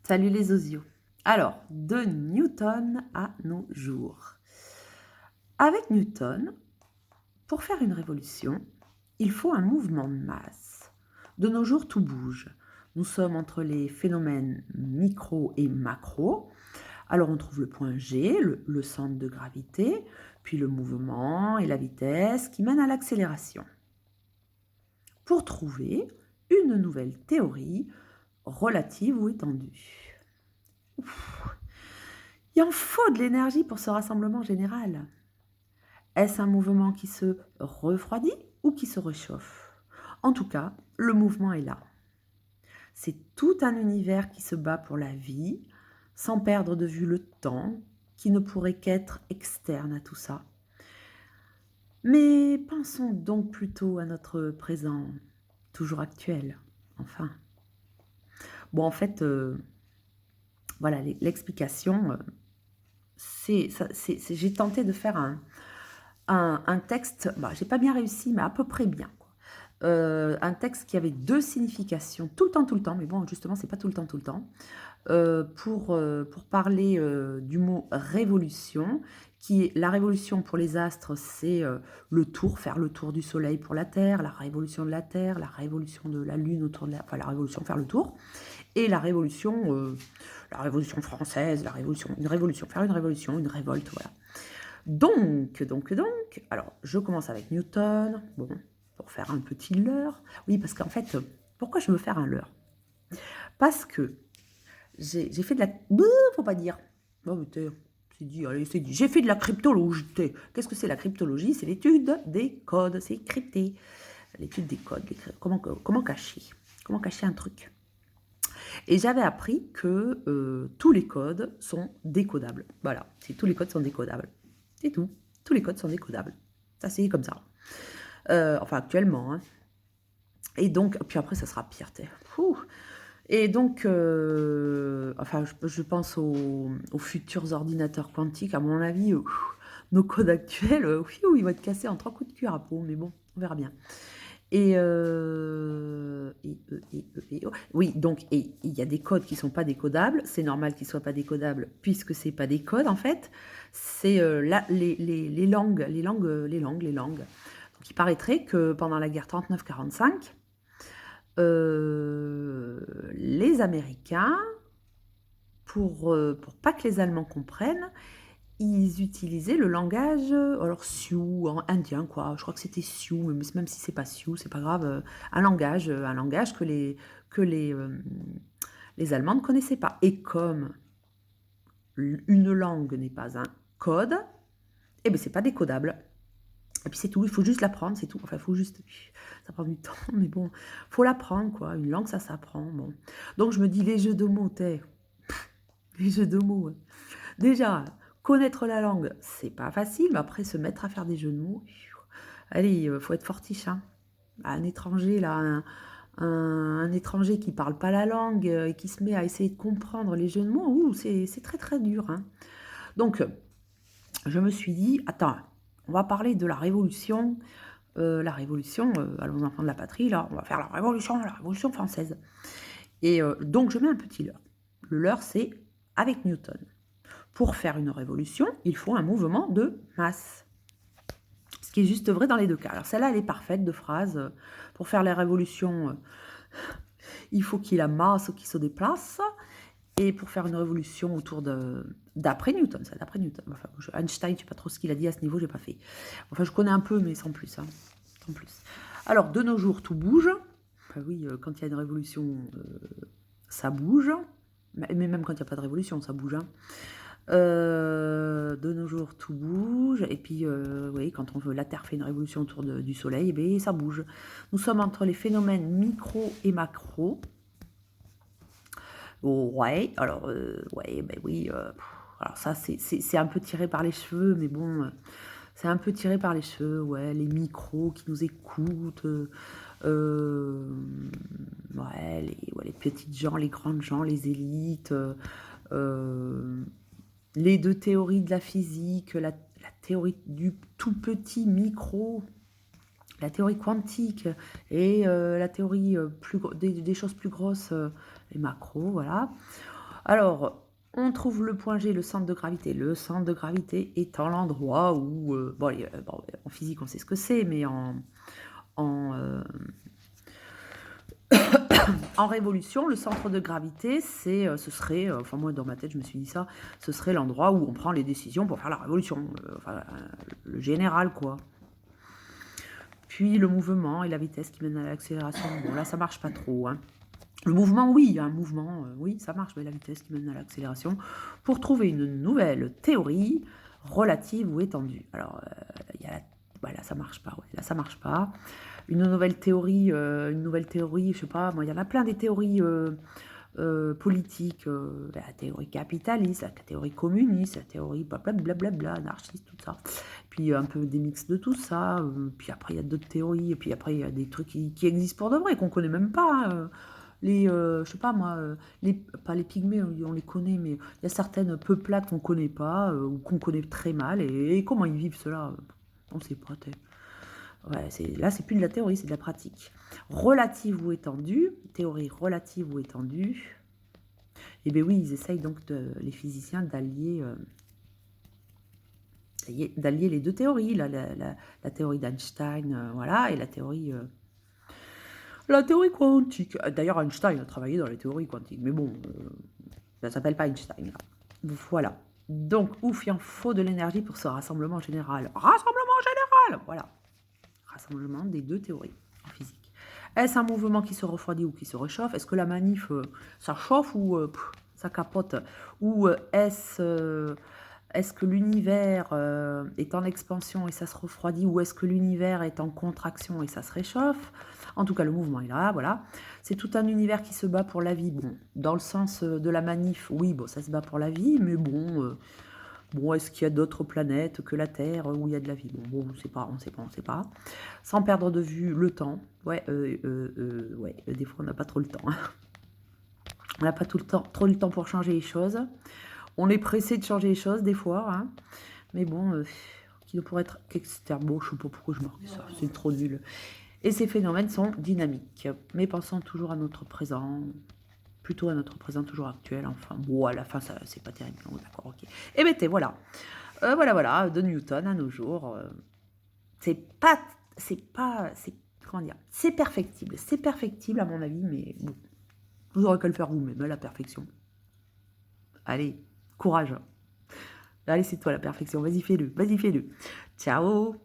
Salut les osios. Alors, de Newton à nos jours. Avec Newton, pour faire une révolution, il faut un mouvement de masse. De nos jours, tout bouge. Nous sommes entre les phénomènes micro et macro. Alors, on trouve le point G, le centre de gravité, puis le mouvement et la vitesse qui mènent à l'accélération. Pour trouver une nouvelle théorie relative ou étendue. Il en faut de l'énergie pour ce rassemblement général. Est-ce un mouvement qui se refroidit ou qui se réchauffe? En tout cas, le mouvement est là. C'est tout un univers qui se bat pour la vie, sans perdre de vue le temps, qui ne pourrait qu'être externe à tout ça. Mais pensons donc plutôt à notre présent, toujours actuel, enfin. Bon, en fait, voilà, l'explication, j'ai tenté de faire un texte, bah, j'ai pas bien réussi, mais à peu près bien, quoi. Un texte qui avait 2 significations tout le temps, mais bon, justement, c'est pas tout le temps, pour parler, du mot révolution, qui est la révolution pour les astres, c'est, le tour, faire le tour du soleil pour la Terre, la révolution de la Terre, la révolution de la Lune autour de la enfin, la révolution, faire le tour et la révolution française, une révolution, faire une révolution, une révolte, voilà. Donc, alors je commence avec Newton, bon, pour faire un petit leurre. Oui, parce qu'en fait, pourquoi je veux faire un leurre? Parce que j'ai fait de la... Bouh, faut pas dire. Oh, mais c'est dit, allez, c'est dit. J'ai fait de la cryptologie. Qu'est-ce que c'est la cryptologie? C'est l'étude des codes, c'est crypté. L'étude des codes, comment cacher? Comment cacher un truc? Et j'avais appris que tous les codes sont décodables. Voilà, tous les codes sont décodables. C'est tout. Tous les codes sont décodables. Ça, c'est comme ça. Enfin, actuellement. Hein. Et donc, puis après, ça sera pire. Et donc, enfin, je pense aux futurs ordinateurs quantiques. À mon avis, nos codes actuels, ils vont être cassés en 3 coups de cuir à peau. Mais bon, on verra bien. Oui, donc, et il y a des codes qui ne sont pas décodables. C'est normal qu'ils ne soient pas décodables puisque ce n'est pas des codes, en fait. C'est les langues. Donc, il paraîtrait que pendant la guerre 39-45, les Américains, pour pas que les Allemands comprennent, ils utilisaient le langage, alors Sioux, indien quoi, je crois que c'était Sioux, mais même si c'est pas Sioux, c'est pas grave, un langage que les Allemands ne connaissaient pas. Et comme une langue n'est pas un code, eh bien c'est pas décodable. Et puis c'est tout, il faut juste l'apprendre, c'est tout. Enfin, il faut juste... Ça prend du temps, mais bon, faut l'apprendre, quoi. Une langue, ça s'apprend, bon. Donc je me dis, les jeux de mots, les jeux de mots, hein. Déjà, connaître la langue, c'est pas facile, mais après, se mettre à faire des jeux de mots, allez, faut être fortiche, hein. Un étranger, là, un étranger qui parle pas la langue et qui se met à essayer de comprendre les jeux de mots, c'est très, très dur, hein. Donc, je me suis dit, attends, on va parler de la révolution, allons enfants de la patrie, là, on va faire la révolution française. Et donc, je mets un petit leurre. Le leurre, c'est avec Newton. Pour faire une révolution, il faut un mouvement de masse. Ce qui est juste vrai dans les deux cas. Alors celle-là, elle est parfaite de phrase. Pour faire la révolution, il faut qu'il y ait la masse qui se déplace. Et pour faire une révolution d'après Newton, ça, d'après Newton. Enfin, Einstein, je sais pas trop ce qu'il a dit à ce niveau, j'ai pas fait. Enfin, je connais un peu, mais sans plus. Hein. Sans plus. Alors, de nos jours, tout bouge. Enfin, oui, quand il y a une révolution, ça bouge. Mais même quand il n'y a pas de révolution, ça bouge. Hein. De nos jours, tout bouge. Et puis, oui, quand on veut, la Terre fait une révolution autour du Soleil, eh bien, ça bouge. Nous sommes entre les phénomènes micro et macro. Ouais, alors, ouais, ben oui. Alors ça, c'est un peu tiré par les cheveux, mais bon, c'est un peu tiré par les cheveux, ouais, les micros qui nous écoutent, ouais, les petites gens, les grandes gens, les élites, les deux théories de la physique, la théorie du tout petit micro, la théorie quantique et la théorie des choses plus grosses, les macros, voilà. Alors, on trouve le point G, le centre de gravité. Le centre de gravité étant l'endroit où, bon, en physique, on sait ce que c'est, mais en, en révolution, le centre de gravité, ce serait, enfin moi dans ma tête je me suis dit ça, ce serait l'endroit où on prend les décisions pour faire la révolution, enfin le général quoi. Puis le mouvement et la vitesse qui mènent à l'accélération, bon là ça marche pas trop. Hein. Le mouvement, oui, il y a un mouvement, oui ça marche, mais la vitesse qui mène à l'accélération, pour trouver une nouvelle théorie relative ou étendue. Alors, il y a là ça marche pas, ouais, là ça marche pas. Une nouvelle théorie, je sais pas, moi, il y en a plein des théories politiques, la théorie capitaliste, la théorie communiste, la théorie blablabla, anarchiste, tout ça. Puis un peu des mix de tout ça. Puis après, il y a d'autres théories, et puis après, il y a des trucs qui existent pour de vrai, qu'on connaît même pas. Hein. Je sais pas moi, pas les pygmées, on les connaît, mais il y a certaines peuplades qu'on connaît pas, ou qu'on connaît très mal, et comment ils vivent cela, on sait pas. Ouais, là, c'est plus de la théorie, c'est de la pratique. Relative ou étendue, théorie relative ou étendue. Eh bien oui, ils essayent donc, les physiciens, d'allier les deux théories, la théorie d'Einstein, voilà, et la théorie quantique. D'ailleurs, Einstein a travaillé dans la théorie quantique, mais bon, ça s'appelle pas Einstein. Là. Voilà. Donc, ouf, il en faut de l'énergie pour ce rassemblement général. Rassemblement général. Voilà. Rassemblement des deux théories en physique. Est-ce un mouvement qui se refroidit ou qui se réchauffe? Est-ce que la manif, ça chauffe ou ça capote? Ou est-ce que l'univers est en expansion et ça se refroidit? Ou est-ce que l'univers est en contraction et ça se réchauffe? En tout cas, le mouvement est là, voilà. C'est tout un univers qui se bat pour la vie. Bon, dans le sens de la manif, oui, bon, ça se bat pour la vie, mais bon... Bon, est-ce qu'il y a d'autres planètes que la Terre où il y a de la vie? Bon, on ne sait pas, on ne sait pas. Sans perdre de vue le temps. Ouais, ouais, des fois, on n'a pas trop le temps. Hein. On n'a pas tout le temps, trop le temps pour changer les choses. On est pressé de changer les choses, des fois. Hein. Mais bon, qui ne pourrait être qu'externe. Je ne sais pas pourquoi je marque ça, c'est trop nul. Et ces phénomènes sont dynamiques. Mais pensons toujours à notre présent, plutôt à notre présent toujours actuel. Enfin, bon, à la fin, ça c'est pas terrible. Oh, d'accord, ok. Et ben, voilà. Voilà, de Newton à nos jours. C'est comment dire, c'est perfectible à mon avis, mais bon, vous aurez qu'à le faire vous-même, la perfection. Allez, courage. Allez, c'est toi la perfection, vas-y, fais-le. Ciao.